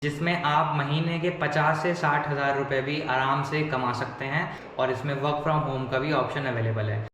जिसमें आप महीने के 50 से 60 हज़ार रुपये भी आराम से कमा सकते हैं और इसमें वर्क फ्रॉम होम का भी ऑप्शन अवेलेबल है।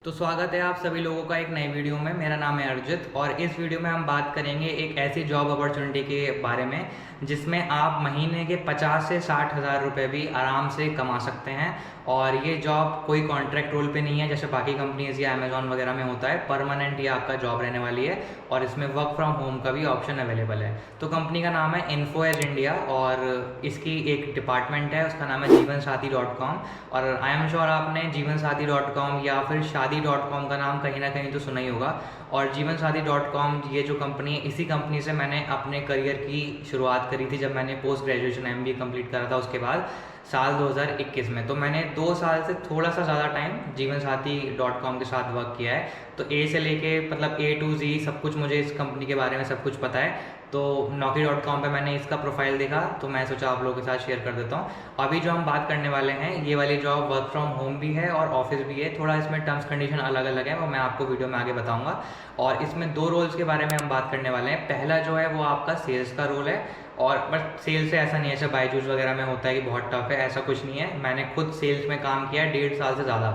तो स्वागत है आप सभी लोगों का एक नई वीडियो में। मेरा नाम है अर्जित और इस वीडियो में हम बात करेंगे एक ऐसी जॉब अपॉर्चुनिटी के बारे में जिसमें आप महीने के 50 से 60 हज़ार रुपये भी आराम से कमा सकते हैं। और ये जॉब कोई कॉन्ट्रैक्ट रोल पे नहीं है जैसे बाकी कंपनीज या अमेजॉन वगैरह में होता है। परमानेंट ये आपका जॉब रहने वाली है और इसमें वर्क फ्रॉम होम का भी ऑप्शन अवेलेबल है। तो कंपनी का नाम है इन्फो एज इंडिया और इसकी एक डिपार्टमेंट है, उसका नाम है जीवनसाथी.com। और आई एम श्योर आपने जीवनसाथी.com या फिर शादी.com का नाम कहीं ना कहीं तो सुना ही होगा। और जीवनसाथी.com ये जो कंपनी है, इसी कंपनी से मैंने अपने करियर की शुरुआत करी थी जब मैंने पोस्ट ग्रेजुएशन MBA कंप्लीट करा था उसके बाद साल 2021 में। तो मैंने 2 साल से थोड़ा सा ज़्यादा टाइम जीवनसाथी.com के साथ वर्क किया है। तो A से लेके मतलब A to Z सब कुछ मुझे इस कंपनी के बारे में सब कुछ पता है। तो Naukri.com पे मैंने इसका प्रोफाइल देखा तो मैं सोचा आप लोगों के साथ शेयर कर देता हूँ। अभी जो हम बात करने वाले हैं ये वाली जॉब वर्क फ्रॉम होम भी है और ऑफिस भी है। थोड़ा इसमें टर्म्स कंडीशन अलग अलग है, वो मैं आपको वीडियो में आगे बताऊँगा। और इसमें 2 रोल्स के बारे में हम बात करने वाले हैं। पहला जो है वो आपका सेल्स का रोल है। और बट सेल्स से ऐसा नहीं है जैसे बायजूस वगैरह में होता है कि बहुत टफ है, ऐसा कुछ नहीं है। मैंने खुद सेल्स में काम किया है 1.5 साल से ज़्यादा।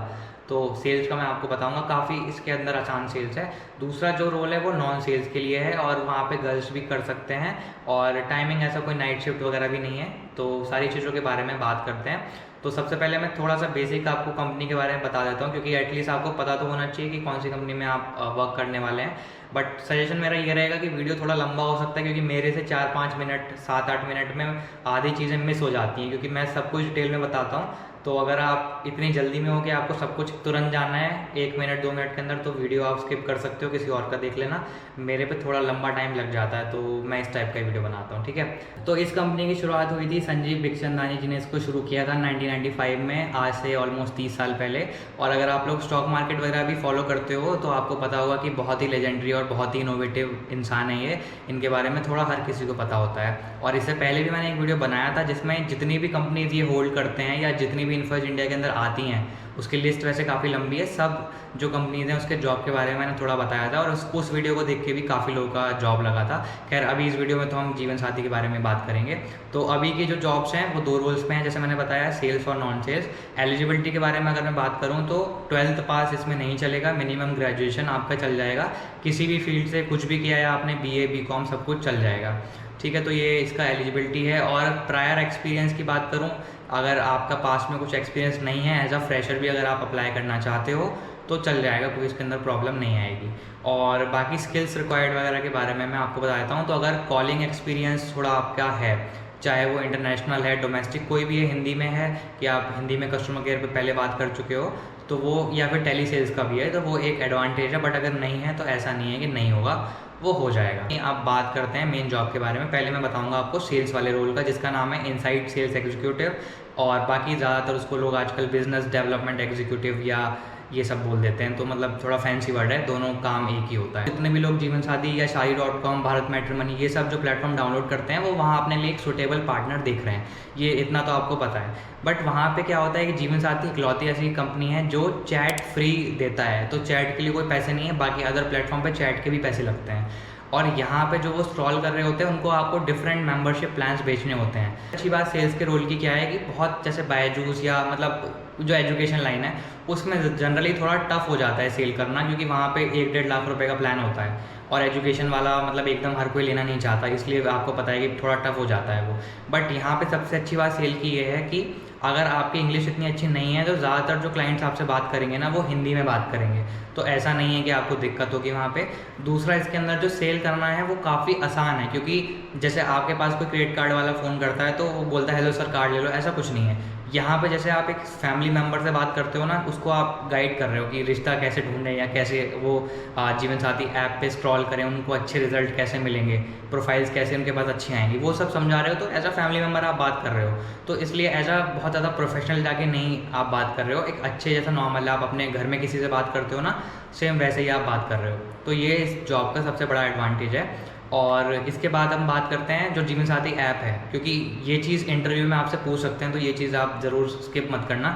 तो सेल्स का मैं आपको बताऊंगा, काफ़ी इसके अंदर आसान सेल्स है। दूसरा जो रोल है वो नॉन सेल्स के लिए है और वहाँ पे गर्ल्स भी कर सकते हैं और टाइमिंग ऐसा कोई नाइट शिफ्ट वगैरह भी नहीं है। तो सारी चीज़ों के बारे में बात करते हैं। तो सबसे पहले मैं थोड़ा सा बेसिक आपको कंपनी के बारे में बता देता हूँ क्योंकि एटलीस्ट आपको पता तो होना चाहिए कि कौन सी कंपनी में आप वर्क करने वाले हैं। बट सजेशन मेरा ये रहेगा कि वीडियो थोड़ा लंबा हो सकता है क्योंकि मेरे से 4-5 मिनट 7-8 मिनट में आधी चीज़ें मिस हो जाती हैं क्योंकि मैं सब कुछ डिटेल में बताता हूँ। तो अगर आप इतनी जल्दी में हो कि आपको सब कुछ तुरंत जानना है 1 मिनट 2 मिनट के अंदर, तो वीडियो आप स्किप कर सकते हो, किसी और का देख लेना। मेरे पे थोड़ा लंबा टाइम लग जाता है तो मैं इस टाइप का वीडियो बनाता हूँ, ठीक है। तो इस कंपनी की शुरुआत हुई थी संजीव बिखचंदानी जी ने इसको शुरू किया था 1995 में, आज से ऑलमोस्ट 30 साल पहले। और अगर आप लोग स्टॉक मार्केट वगैरह भी फॉलो करते हो तो आपको पता होगा कि बहुत ही लेजेंडरी और बहुत ही इनोवेटिव इंसान है ये। इनके बारे में थोड़ा हर किसी को पता होता है। और इससे पहले भी मैंने एक वीडियो बनाया था जिसमें जितनी भी कंपनीज ये होल्ड करते हैं या जितनी भी इन्फो एज इंडिया के अंदर आती हैं उसकी लिस्ट वैसे काफ़ी लंबी है। सब जो कंपनीज हैं उसके जॉब के बारे में मैंने थोड़ा बताया था और उस वीडियो को देख के भी काफ़ी लोगों का जॉब लगा था। खैर अभी इस वीडियो में तो हम जीवन साथी के बारे में बात करेंगे। तो अभी की जो जॉब्स हैं वो 2 रोल्स में हैं जैसे मैंने बताया, सेल्स और नॉन सेल्स। एलिजिबिलिटी के बारे में अगर मैं बात करूँ तो 12th पास इसमें नहीं चलेगा, मिनिमम ग्रेजुएशन आपका चल जाएगा। किसी भी फील्ड से कुछ भी किया है आपने, BA BCom सब कुछ चल जाएगा, ठीक है। तो ये इसका एलिजिबिलिटी है। और प्रायर एक्सपीरियंस की बात करूँ, अगर आपका पास में कुछ एक्सपीरियंस नहीं है, एज अ फ्रेशर भी अगर आप अप्लाई करना चाहते हो तो चल जाएगा, कोई इसके अंदर प्रॉब्लम नहीं आएगी। और बाकी स्किल्स रिक्वायर्ड वगैरह के बारे में मैं आपको बता देता हूँ। तो अगर कॉलिंग एक्सपीरियंस थोड़ा आपका है, चाहे वो इंटरनेशनल है, डोमेस्टिक कोई भी है, हिंदी में है कि आप हिंदी में कस्टमर केयर पे पहले बात कर चुके हो तो वो, या फिर टेली सेल्स का भी है तो वो एक एडवांटेज है। बट अगर नहीं है तो ऐसा नहीं है कि नहीं होगा, वो हो जाएगा। आप बात करते हैं मेन जॉब के बारे में। पहले मैं बताऊंगा आपको सेल्स वाले रोल का जिसका नाम है इनसाइड सेल्स एग्जीक्यूटिव, और बाकी ज़्यादातर उसको लोग आजकल बिजनेस डेवलपमेंट एग्जीक्यूटिव या ये सब बोल देते हैं। तो मतलब थोड़ा फैंसी वर्ड है, दोनों काम एक ही होता है। जितने भी लोग जीवन साथी या शादी.com, भारत मैट्रिमनी, ये सब जो प्लेटफॉर्म डाउनलोड करते हैं वो वहाँ अपने लिए एक सुटेबल पार्टनर देख रहे हैं, ये इतना तो आपको पता है। बट वहाँ पे क्या होता है कि जीवन साथी इकलौती ऐसी कंपनी है जो चैट फ्री देता है। तो चैट के लिए कोई पैसे नहीं है, बाकी अदर प्लेटफॉर्म पे चैट के भी पैसे लगते हैं। और यहाँ पे जो वो स्क्रॉल कर रहे होते हैं उनको आपको डिफरेंट मेंबरशिप प्लान्स बेचने होते हैं। अच्छी बात सेल्स के रोल की क्या है कि बहुत जैसे बायजूस या मतलब जो एजुकेशन लाइन है उसमें जनरली थोड़ा टफ हो जाता है सेल करना, क्योंकि वहाँ पे 1-1.5 लाख रुपए का प्लान होता है और एजुकेशन वाला मतलब एकदम हर कोई लेना नहीं चाहता, इसलिए आपको पता है कि थोड़ा टफ हो जाता है वो। बट यहाँ पे सबसे अच्छी बात सेल की ये है कि अगर आपकी इंग्लिश इतनी अच्छी नहीं है तो ज़्यादातर जो क्लाइंट्स आपसे बात करेंगे ना वो हिंदी में बात करेंगे, तो ऐसा नहीं है कि आपको दिक्कत होगी वहाँ पे। दूसरा, इसके अंदर जो सेल करना है वो काफ़ी आसान है, क्योंकि जैसे आपके पास कोई क्रेडिट कार्ड वाला फ़ोन करता है तो वो बोलता है हेलो सर कार्ड ले लो, ऐसा कुछ नहीं है। यहाँ पे जैसे आप एक फैमिली मेम्बर से बात करते हो ना, उसको आप गाइड कर रहे हो कि रिश्ता कैसे ढूंढें या कैसे वो जीवन साथी ऐप पे स्क्रॉल करें, उनको अच्छे रिजल्ट कैसे मिलेंगे, प्रोफाइल्स कैसे उनके पास अच्छी आएंगी, वो सब समझा रहे हो। तो एज अ फैमिली मेम्बर आप बात कर रहे हो, तो इसलिए एज अ बहुत ज़्यादा प्रोफेशनल जाके नहीं आप बात कर रहे हो, एक अच्छे जैसा नॉर्मल आप अपने घर में किसी से बात करते हो ना, सेम वैसे ही आप बात कर रहे हो। तो ये इस जॉब का सबसे बड़ा एडवांटेज है। और इसके बाद हम बात करते हैं जो जीवन साथी ऐप है, क्योंकि ये चीज़ इंटरव्यू में आपसे पूछ सकते हैं तो ये चीज़ आप ज़रूर स्किप मत करना।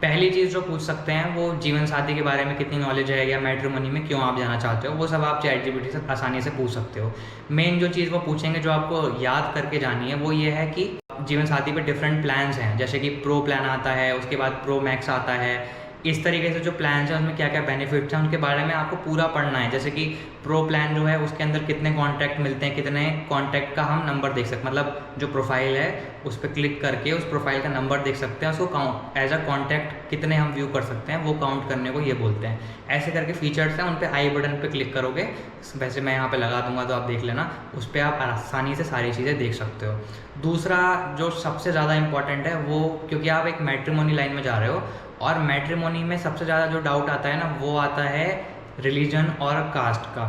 पहली चीज़ जो पूछ सकते हैं वो जीवन साथी के बारे में कितनी नॉलेज है या मैट्रिमोनी में क्यों आप जाना चाहते हो, वो सब आप ChatGPT से आसानी से पूछ सकते हो। मेन जो चीज़ वो पूछेंगे जो आपको याद करके जानी है वो ये है कि जीवन साथी पे डिफरेंट प्लान्स हैं, जैसे कि प्रो प्लान आता है, उसके बाद प्रो मैक्स आता है। इस तरीके से जो प्लान्स हैं उनमें क्या क्या बेनिफिट्स हैं उनके बारे में आपको पूरा पढ़ना है। जैसे कि प्रो प्लान जो है उसके अंदर कितने कॉन्टैक्ट मिलते हैं, कितने कॉन्टैक्ट का हम नंबर देख सकते हैं, मतलब जो प्रोफाइल है उस पर क्लिक करके उस प्रोफाइल का नंबर देख सकते हैं, उसको काउंट एज अ कॉन्टैक्ट कितने हम व्यू कर सकते हैं वो काउंट करने को ये बोलते हैं। ऐसे करके फीचर्स हैं, उन पर आई बटन पर क्लिक करोगे, वैसे मैं यहाँ पर लगा दूंगा तो आप देख लेना, उस पर आप आसानी से सारी चीज़ें देख सकते हो। दूसरा जो सबसे ज़्यादा इंपॉर्टेंट है वो, क्योंकि आप एक मैट्रिमोनी लाइन में जा रहे हो और मैट्रिमोनी में सबसे ज़्यादा जो डाउट आता है ना वो आता है रिलीजन और कास्ट का।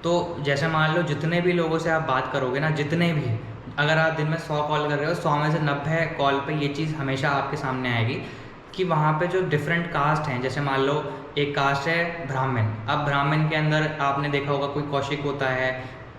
तो जैसे मान लो जितने भी लोगों से आप बात करोगे ना, जितने भी, अगर आप दिन में 100 कॉल कर रहे हो, 100 में से 90 कॉल पे ये चीज़ हमेशा आपके सामने आएगी कि वहाँ पे जो डिफरेंट कास्ट हैं, जैसे मान लो एक कास्ट है ब्राह्मण। अब ब्राह्मण के अंदर आपने देखा होगा कोई कौशिक होता है,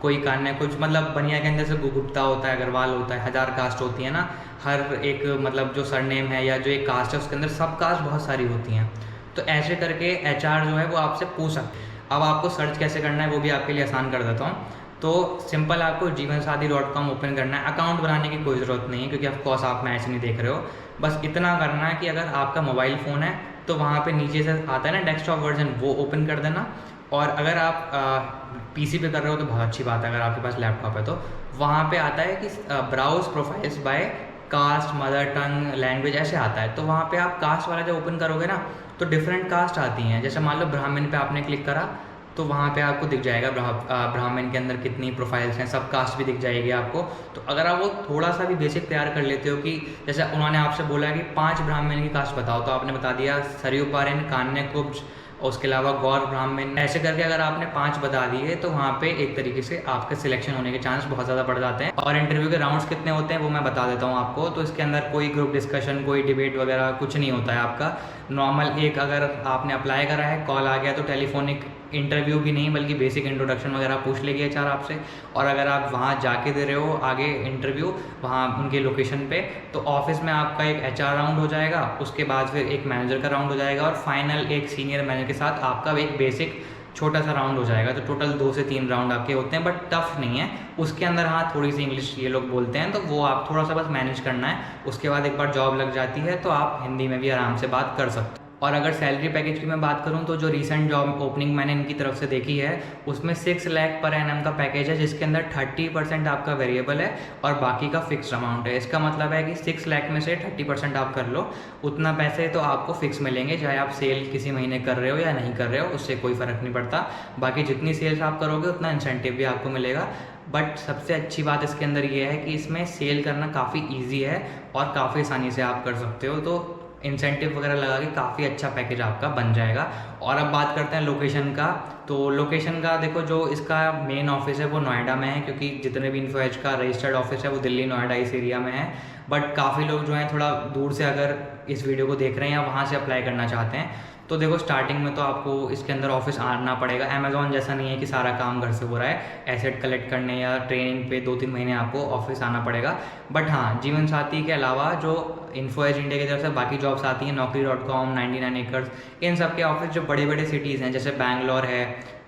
कोई कान्या, कुछ मतलब बनिया के अंदर से गुप्ता होता है, अग्रवाल होता है, 1000 कास्ट होती है ना, हर एक मतलब जो सरनेम है या जो एक कास्ट है उसके अंदर सब कास्ट बहुत सारी होती हैं। तो ऐसे करके HR जो है वो आपसे पूछ सकते हैं। अब आपको सर्च कैसे करना है वो भी आपके लिए आसान कर देता हूँ। तो सिंपल आपको jeevansathi.com ओपन करना है। अकाउंट बनाने की कोई ज़रूरत नहीं है क्योंकि ऑफकोर्स आप मैच नहीं देख रहे हो। बस इतना करना है कि अगर आपका मोबाइल फ़ोन है तो वहाँ पे नीचे से आता है ना डेस्कटॉप वर्जन, वो ओपन कर देना। और अगर आप PC पे कर रहे हो तो बहुत अच्छी बात है, अगर आपके पास लैपटॉप है तो वहाँ पे आता है कि browse profiles by caste, mother tongue, language, ऐसे आता है। तो वहाँ पे आप कास्ट वाला जब ओपन करोगे ना तो डिफरेंट कास्ट आती हैं। जैसे मान लो ब्राह्मण पे आपने क्लिक करा तो वहाँ पे आपको दिख जाएगा ब्राह्मण के अंदर कितनी प्रोफाइल्स हैं, सब कास्ट भी दिख जाएगी आपको। तो अगर आप वो थोड़ा सा भी बेसिक तैयार कर लेते हो कि जैसे उन्होंने आपसे बोला कि 5 ब्राह्मण की कास्ट बताओ, तो आपने बता दिया सरयू पारेन, कान्य कुब्ज, उसके अलावा गौर ब्राह्मण, ऐसे करके अगर आपने 5 बता दिए तो वहाँ पे एक तरीके से आपके सिलेक्शन होने के चांस बहुत ज़्यादा बढ़ जाते हैं। और इंटरव्यू के राउंड्स कितने होते हैं वो मैं बता देता हूँ आपको। तो इसके अंदर कोई ग्रुप डिस्कशन, कोई डिबेट वगैरह कुछ नहीं होता है आपका। नॉर्मल एक, अगर आपने अप्लाई करा है, कॉल आ गया तो टेलीफोनिक इंटरव्यू भी नहीं बल्कि बेसिक इंट्रोडक्शन वगैरह पूछ लेगी HR आपसे। और अगर आप वहाँ जाके दे रहे हो आगे इंटरव्यू वहाँ उनके लोकेशन पे, तो ऑफिस में आपका एक HR राउंड हो जाएगा, उसके बाद फिर एक मैनेजर का राउंड हो जाएगा और फाइनल एक सीनियर मैनेजर के साथ आपका एक बेसिक छोटा सा राउंड हो जाएगा। तो टोटल 2 से 3 राउंड आपके होते हैं, बट टफ नहीं है। उसके अंदर हाँ थोड़ी सी इंग्लिश ये लोग बोलते हैं तो वो आप थोड़ा सा बस मैनेज करना है। उसके बाद एक बार जॉब लग जाती है तो आप हिंदी में भी आराम से बात कर सकते हो। और अगर सैलरी पैकेज की मैं बात करूं तो जो रीसेंट जॉब ओपनिंग मैंने इनकी तरफ से देखी है उसमें 6 लाख पर एनम का पैकेज है, जिसके अंदर 30% आपका वेरिएबल है और बाकी का फिक्स अमाउंट है। इसका मतलब है कि 6 लाख में से 30% आप कर लो, उतना पैसे तो आपको फिक्स मिलेंगे, चाहे आप सेल किसी महीने कर रहे हो या नहीं कर रहे हो, उससे कोई फ़र्क नहीं पड़ता। बाकी जितनी सेल्स आप करोगे उतना इंसेंटिव भी आपको मिलेगा। बट सबसे अच्छी बात इसके अंदर ये है कि इसमें सेल करना काफ़ी ईजी है और काफ़ी आसानी से आप कर सकते हो। तो इंसेंटिव वगैरह लगा के काफ़ी अच्छा पैकेज आपका बन जाएगा। और अब बात करते हैं लोकेशन का। तो लोकेशन का देखो, जो इसका मेन ऑफिस है वो नोएडा में है, क्योंकि जितने भी इन्फो एज का रजिस्टर्ड ऑफिस है वो दिल्ली, नोएडा इस एरिया में है। बट काफ़ी लोग जो हैं थोड़ा दूर से अगर इस वीडियो को देख रहे हैं या वहाँ से अप्लाई करना चाहते हैं तो देखो स्टार्टिंग में तो आपको इसके अंदर ऑफिस आना पड़ेगा। अमेज़ॉन जैसा नहीं है कि सारा काम घर से हो रहा है, एसेट कलेक्ट करने या ट्रेनिंग पे 2-3 महीने आपको ऑफिस आना पड़ेगा। बट हाँ, जीवन साथी के अलावा जो इन्फो एज इंडिया की तरफ से बाकी जॉब्स आती हैं, Naukri.com, 99 एकर्स, इन सब के ऑफिस जो बड़े बड़े सिटीज़ हैं जैसे बैंगलोर है,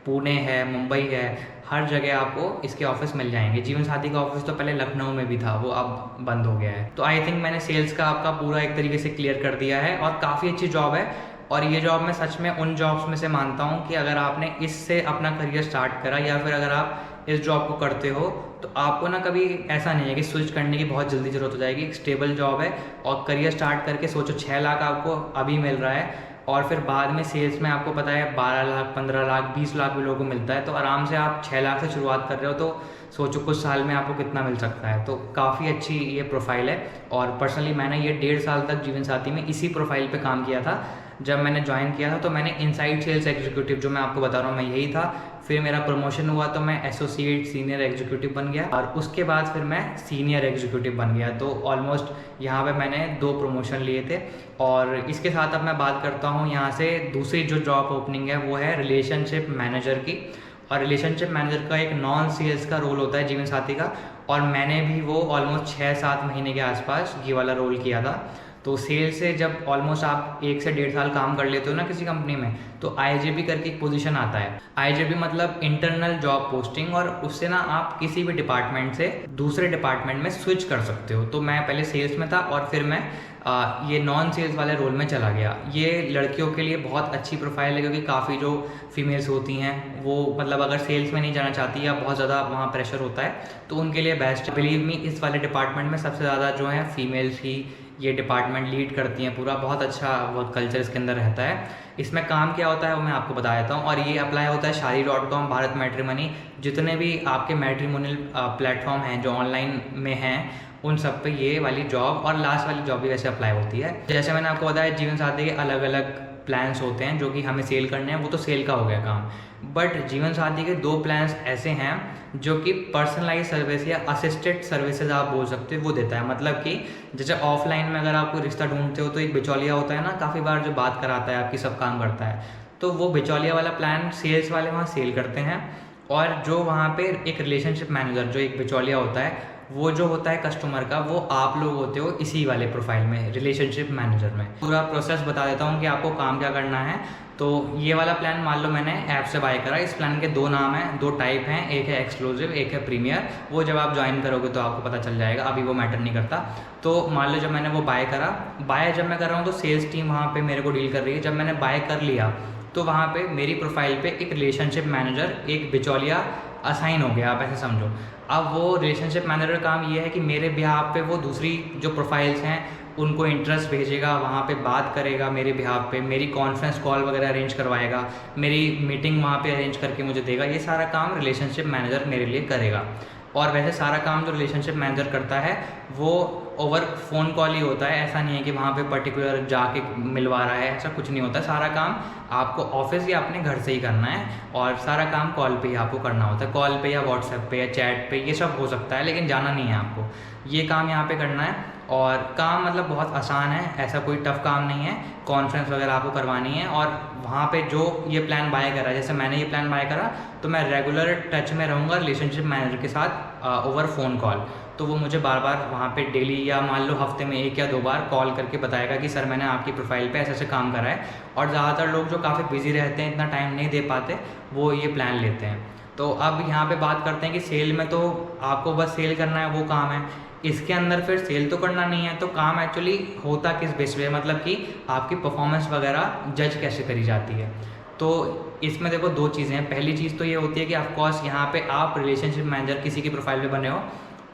पुणे है, मुंबई है, हर जगह आपको इसके ऑफिस मिल जाएंगे। जीवन साथी का ऑफिस तो पहले लखनऊ में भी था, वो अब बंद हो गया है। तो आई थिंक मैंने सेल्स का आपका पूरा एक तरीके से क्लियर कर दिया है और काफ़ी अच्छी जॉब है। और ये जॉब मैं सच में उन जॉब्स में से मानता हूँ कि अगर आपने इससे अपना करियर स्टार्ट करा या फिर अगर आप इस जॉब को करते हो तो आपको ना कभी ऐसा नहीं है कि स्विच करने की बहुत जल्दी ज़रूरत हो जाएगी। एक स्टेबल जॉब है और करियर स्टार्ट करके सोचो 6 लाख आपको अभी मिल रहा है और फिर बाद में सेल्स में आपको पता है 12 लाख, 15 लाख, 20 लाख भी लोगों को मिलता है। तो आराम से आप 6 लाख से शुरुआत कर रहे हो तो सोचो कुछ साल में आपको कितना मिल सकता है। तो काफ़ी अच्छी ये प्रोफाइल है। और पर्सनली मैंने ये 1.5 साल तक जीवन साथी में इसी प्रोफाइल पे काम किया था। जब मैंने ज्वाइन किया था तो मैंने इनसाइड सेल्स एग्जीक्यूटिव, जो मैं आपको बता रहा हूँ, मैं यही था। फिर मेरा प्रमोशन हुआ तो मैं एसोसिएट सीनियर एग्जीक्यूटिव बन गया और उसके बाद फिर मैं सीनियर एग्जीक्यूटिव बन गया। तो ऑलमोस्ट यहाँ पे मैंने 2 प्रमोशन लिए थे। और इसके साथ अब मैं बात करता हूँ यहाँ से दूसरी जो जॉब ओपनिंग है वो है रिलेशनशिप मैनेजर की। और रिलेशनशिप मैनेजर का एक नॉन सेल्स का रोल होता है जीवन साथी का, और मैंने भी वो ऑलमोस्ट 6-7 महीने के आसपास ये वाला रोल किया था। तो सेल से जब ऑलमोस्ट आप 1 से 1.5 साल काम कर लेते हो ना किसी कंपनी में, तो IJP करके एक पोजीशन आता है। IJP मतलब इंटरनल जॉब पोस्टिंग, और उससे ना आप किसी भी डिपार्टमेंट से दूसरे डिपार्टमेंट में स्विच कर सकते हो। तो मैं पहले सेल्स में था और फिर मैं ये नॉन सेल्स वाले रोल में चला गया। ये लड़कियों के लिए बहुत अच्छी प्रोफाइल है, क्योंकि काफ़ी जो फीमेल्स होती हैं वो मतलब अगर सेल्स में नहीं जाना चाहती या बहुत ज़्यादा वहाँ प्रेशर होता है तो उनके लिए बेस्ट। बिलीव मी, इस वाले डिपार्टमेंट में सबसे ज़्यादा जो है फीमेल्स ही ये डिपार्टमेंट लीड करती हैं पूरा। बहुत अच्छा वर्क कल्चर इसके अंदर रहता है। इसमें काम क्या होता है वो मैं आपको बता देता हूँ, और ये अप्लाई होता है Shaadi.com, भारत मैट्रिमनी, जितने भी आपके मैट्रिमोनियल प्लेटफॉर्म हैं जो ऑनलाइन में हैं उन सब पे ये वाली जॉब और लास्ट वाली जॉब भी वैसे अप्लाई होती है। जैसे मैंने आपको बताया जीवन साथी के अलग अलग प्लान्स होते हैं जो कि हमें सेल करने हैं, वो तो सेल का हो गया काम। बट जीवन साथी के 2 प्लान्स ऐसे हैं जो कि पर्सनलाइज सर्विस या असिस्टेड सर्विसेज आप बोल सकते हो वो देता है। मतलब कि जैसे ऑफलाइन में अगर आप कोई रिश्ता ढूंढते हो तो एक बिचौलिया होता है ना, काफ़ी बार जो बात कराता है आपकी, सब काम करता है, तो वो बिचौलिया वाला प्लान सेल्स वाले वहाँ सेल करते हैं। और जो वहाँ पे एक रिलेशनशिप मैनेजर जो एक बिचौलिया होता है, वो जो होता है कस्टमर का, वो आप लोग होते हो इसी वाले प्रोफाइल में, रिलेशनशिप मैनेजर में। पूरा प्रोसेस बता देता हूँ कि आपको काम क्या करना है। तो ये वाला प्लान मान लो मैंने ऐप से बाय करा। इस प्लान के 2 नाम हैं, 2 टाइप हैं, एक है एक्सक्लूसिव, एक है प्रीमियर। वो जब आप ज्वाइन करोगे तो आपको पता चल जाएगा, अभी वो मैटर नहीं करता। तो मान लो जब मैंने वो बाय करा, बाय जब मैं कर रहा हूँ तो सेल्स टीम वहाँ पे मेरे को डील कर रही है। जब मैंने बाय कर लिया तो वहाँ पे मेरी प्रोफाइल पे एक रिलेशनशिप मैनेजर, एक बिचौलिया असाइन हो गया, आप ऐसे समझो। अब वो रिलेशनशिप मैनेजर का काम ये है कि मेरे बिहाफ पे वो दूसरी जो प्रोफाइल्स हैं उनको इंटरेस्ट भेजेगा, वहाँ पे बात करेगा मेरे बिहाफ पे, मेरी कॉन्फ्रेंस कॉल वगैरह अरेंज करवाएगा, मेरी मीटिंग वहाँ पे अरेंज करके मुझे देगा। ये सारा काम रिलेशनशिप मैनेजर मेरे लिए करेगा। और वैसे सारा काम जो रिलेशनशिप मैनेजर करता है वो ओवर फ़ोन कॉल ही होता है। ऐसा नहीं है कि वहाँ पे पर्टिकुलर जाके मिलवा रहा है, ऐसा कुछ नहीं होता। सारा काम आपको ऑफिस या अपने घर से ही करना है, और सारा काम कॉल पे ही आपको करना होता है। कॉल पे या व्हाट्सएप पे या चैट पे ये सब हो सकता है, लेकिन जाना नहीं है आपको, ये काम यहाँ पे करना है। और काम मतलब बहुत आसान है, ऐसा कोई टफ काम नहीं है। कॉन्फ्रेंस वगैरह आपको करवानी है, और वहाँ पे जो ये प्लान बाय करा, जैसे मैंने ये प्लान बाय करा तो मैं रेगुलर टच में रहूँगा रिलेशनशिप मैनेजर के साथ ओवर फ़ोन कॉल। तो वो मुझे बार बार वहाँ पे डेली या मान लो हफ्ते में 1 या 2 बार कॉल करके बताएगा कि सर मैंने आपकी प्रोफाइल पे ऐसे ऐसे काम करा है। और ज़्यादातर लोग जो काफ़ी बिजी रहते हैं, इतना टाइम नहीं दे पाते, वो ये प्लान लेते हैं। तो अब यहाँ पे बात करते हैं कि सेल में तो आपको बस सेल करना है, वो काम है। इसके अंदर फिर सेल तो करना नहीं है, तो काम एक्चुअली होता किस बेस पे, मतलब कि आपकी परफॉर्मेंस वगैरह जज कैसे करी जाती है। तो इसमें देखो 2 चीज़ें हैं। पहली चीज़ तो ये होती है कि ऑफकोर्स यहाँ पे आप रिलेशनशिप मैनेजर किसी की प्रोफाइल पे बने हो,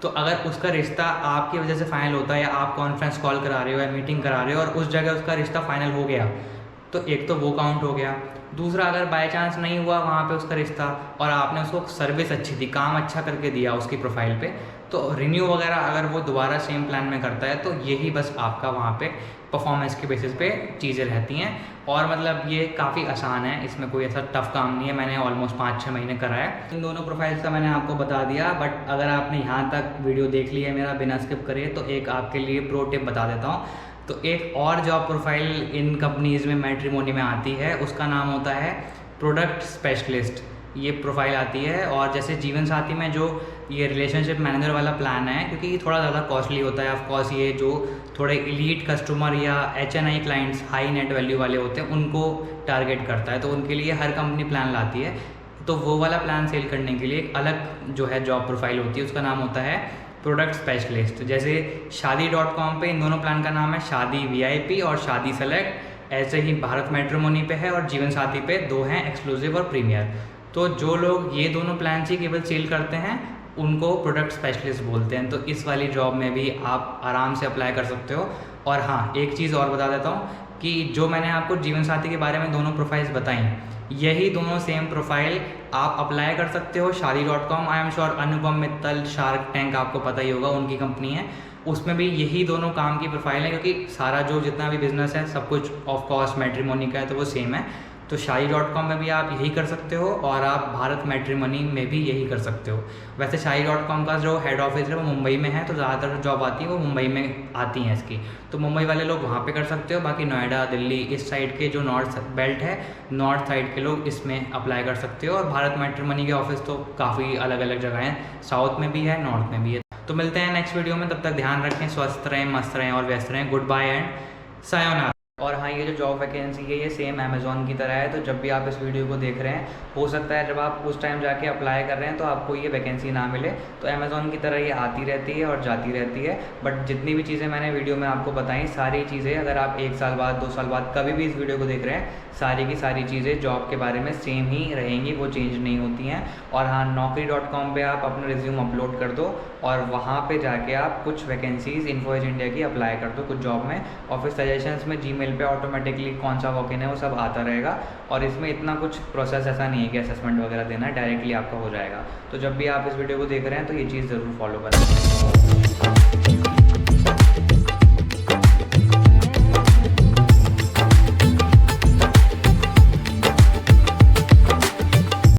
तो अगर उसका रिश्ता आपकी वजह से फाइनल होता है, या आप कॉन्फ्रेंस कॉल करा रहे हो या मीटिंग करा रहे हो और उस जगह उसका रिश्ता फाइनल हो गया, तो एक तो वो काउंट हो गया। दूसरा, अगर बाय चांस नहीं हुआ वहाँ पे उसका रिश्ता और आपने उसको सर्विस अच्छी दी, काम अच्छा करके दिया उसकी प्रोफाइल पे, तो रिन्यू वगैरह अगर वो दोबारा सेम प्लान में करता है, तो यही बस आपका वहाँ पे परफॉर्मेंस के बेसिस पे चीज़ें रहती हैं। और मतलब ये काफ़ी आसान है, इसमें कोई ऐसा टफ काम नहीं है। मैंने ऑलमोस्ट 5-6 महीने करा है। इन दोनों प्रोफाइल्स का मैंने आपको बता दिया, बट अगर आपने यहाँ तक वीडियो देख ली है मेरा बिना स्किप करे, तो एक आपके लिए प्रो टिप बता देता हूँ। तो एक और जॉब प्रोफाइल इन कंपनीज़ में मैट्रिमोनी में आती है, उसका नाम होता है प्रोडक्ट स्पेशलिस्ट। ये प्रोफाइल आती है। और जैसे जीवन साथी में जो ये रिलेशनशिप मैनेजर वाला प्लान है, क्योंकि ये थोड़ा ज़्यादा कॉस्टली होता है, ऑफकोर्स ये जो थोड़े एलीट कस्टमर या HNI clients, high net value वाले होते हैं, उनको टारगेट करता है, तो उनके लिए हर कंपनी प्लान लाती है। तो वो वाला प्लान सेल करने के लिए एक अलग जो है जॉब प्रोफाइल होती है, उसका नाम होता है प्रोडक्ट स्पेशलिस्ट। जैसे Shaadi.com पे इन दोनों प्लान का नाम है शादी VIP और शादी सेलेक्ट, ऐसे ही भारत मैट्रिमोनी पे है और जीवन साथी पे 2 हैं, एक्सक्लूसिव और प्रीमियर। तो जो लोग ये दोनों प्लान ही केवल सेल करते हैं उनको प्रोडक्ट स्पेशलिस्ट बोलते हैं। तो इस वाली जॉब में भी आप आराम से अप्लाई कर सकते हो। और हाँ, एक चीज़ और बता देता हूँ कि जो मैंने आपको जीवन साथी के बारे में दोनों प्रोफाइल्स बताई, यही दोनों सेम प्रोफाइल आप अप्लाई कर सकते हो Shaadi.com। I am sure Anupam Mittal, shark tank आपको पता ही होगा, उनकी कंपनी है, उसमें भी यही दोनों काम की प्रोफाइल है, क्योंकि सारा जो जितना भी बिजनेस है सब कुछ ऑफ कोर्स मैट्रिमोनी का है, तो वो सेम है। तो Shaadi.com में भी आप यही कर सकते हो और आप भारत मैट्रिमोनी में भी यही कर सकते हो। वैसे Shaadi.com का जो हेड ऑफिस है वो मुंबई में है, तो ज़्यादातर जो जॉब आती है वो मुंबई में आती हैं इसकी, तो मुंबई वाले लोग वहाँ पे कर सकते हो। बाकी नोएडा, दिल्ली, इस साइड के जो नॉर्थ बेल्ट है, नॉर्थ साइड के लोग इसमें अप्लाई कर सकते हो। और भारत मैट्रिमोनी के ऑफिस तो काफ़ी अलग अलग जगह हैं, साउथ में भी है, नॉर्थ में भी है। तो मिलते हैं नेक्स्ट वीडियो में, तब तक ध्यान रखें, स्वस्थ रहें, मस्त रहें और व्यस्त रहें। Good bye and sayonara. और हाँ, ये जो जॉब वैकेंसी है ये सेम अमेज़ॉन की तरह है, तो जब भी आप इस वीडियो को देख रहे हैं, हो सकता है जब आप उस टाइम जाके अप्लाई कर रहे हैं तो आपको ये वैकेंसी ना मिले। तो अमेज़ॉन की तरह ये आती रहती है और जाती रहती है, बट जितनी भी चीज़ें मैंने वीडियो में आपको बताई, सारी चीज़ें अगर आप 1 साल बाद 2 साल बाद कभी भी इस वीडियो को देख रहे हैं, सारी की सारी चीज़ें जॉब के बारे में सेम ही रहेंगी, वो चेंज नहीं होती हैं। और हाँ, naukri.com पे आप अपना रिज्यूम अपलोड कर दो और वहाँ पे जाके आप कुछ वैकेंसीज़ इन्फो एज इंडिया की अप्लाई कर दो कुछ जॉब में, और फिर सजेशंस में जीमेल पे ऑटोमेटिकली कौन सा वॉक इन है वो सब आता रहेगा। और इसमें इतना कुछ प्रोसेस ऐसा नहीं है कि असेसमेंट वगैरह देना है, डायरेक्टली आपका हो जाएगा। तो जब भी आप इस वीडियो को देख रहे हैं तो ये चीज़ ज़रूर फॉलो करें।